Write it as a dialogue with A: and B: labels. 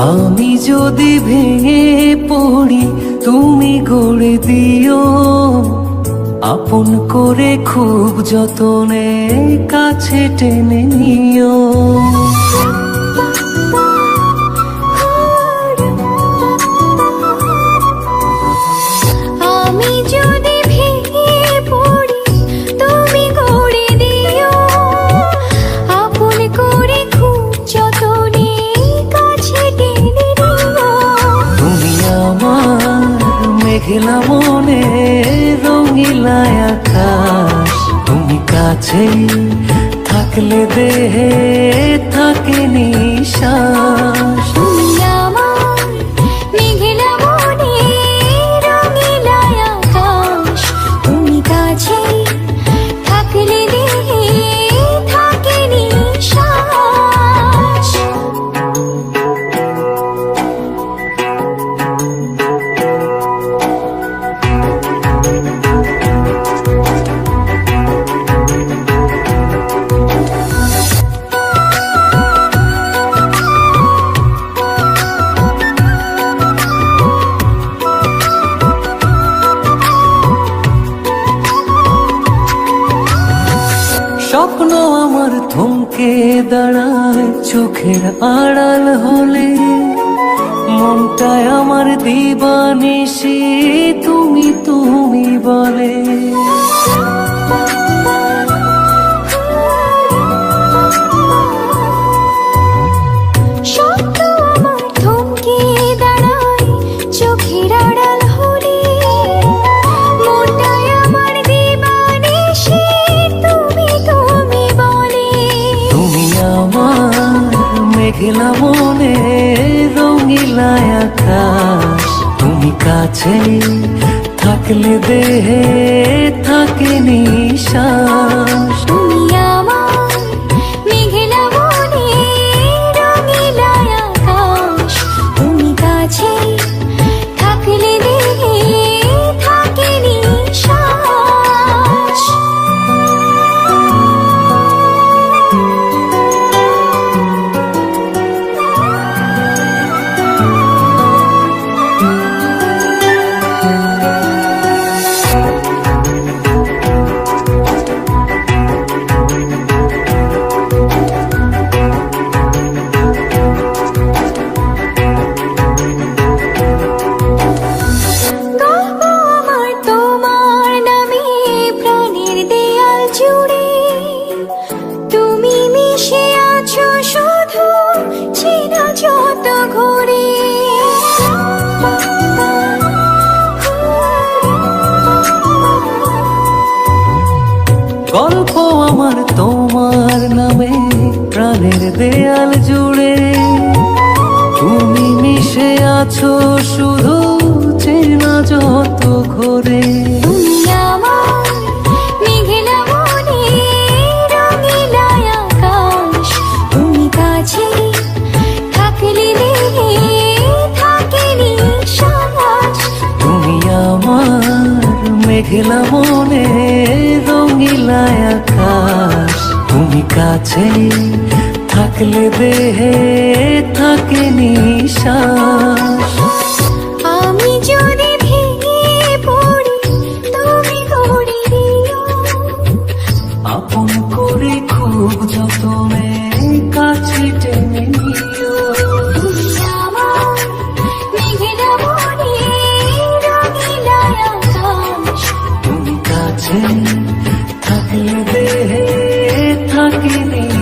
A: আমি যদি ভেঙে পড়ি তুমি গড়ে দিও, আপন করে খুব যতনে কাছে টেনে নিও।
B: আমি যদি ভেঙে পড়ি তুমি গড়ে দিও, আপন করে খুব যতনে কাছে টেনে নিও।
A: তুমি আমার মেঘলা মনে রঙিলা আকাশ, তুমি কাছে থাকলে দেহে থাকে নিশ্বাস।
B: তুমি আমার মেঘলা মনে রঙিলা আকাশ, তুমি কাছে থাকলে দেহে থাকে নিশ্বাস।
A: স্বপ্ন আমার থমকে দাঁড়ায় চোখের আড়াল হলে, মনটায় আমার দিবানিশি তুমি তুমি বলে।
B: স্বপ্ন আমার থমকে দাঁড়ায় চোখের আড়াল হলে, মনটায় আমার দিবানিশি তুমি তুমি বলে।
A: তুমি আমার মেঘলা মনে রঙিলা আকাশ, তুমি কাছে থাকলে দেহে থাকে নিশ্বাস।
B: তুমি আমার মেঘলা মনে রঙিলা আকাশ, তুমি কাছে থাকলে দেহে থাকে নিশ্বাস। গল্প আমার তোমার নামে প্রাণের দেয়াল জুড়ে, তুমি মিশে আছো শুধু চেনা যত ঘুরে।
A: গল্প আমার তোমার নামে প্রাণের দেয়াল জুড়ে, তুমি মিশে আছো শুধু চেনা যত ঘোরে।
B: তুমি আমার মেঘলা মনে রঙিলা আকাশ, তুমি কাছে থাকলে দেহে থাকে নিশ্বাস।
A: তুমি আমার মেঘলা মনে রঙিলা আকাশ, তুমি কাছে থাকলে দেহে থাকে নিশ্বাস।
B: আমি যদি ভেঙে পড়ি তুমি গড়ে দিও,
A: আপন করে খুব যতনে কাছে টেনে নিও।
B: তুমি আমার মেঘলা মনে রঙিলা আকাশ,
A: তুমি কাছে থাকলে দেহে থাকে নিশ্বাস।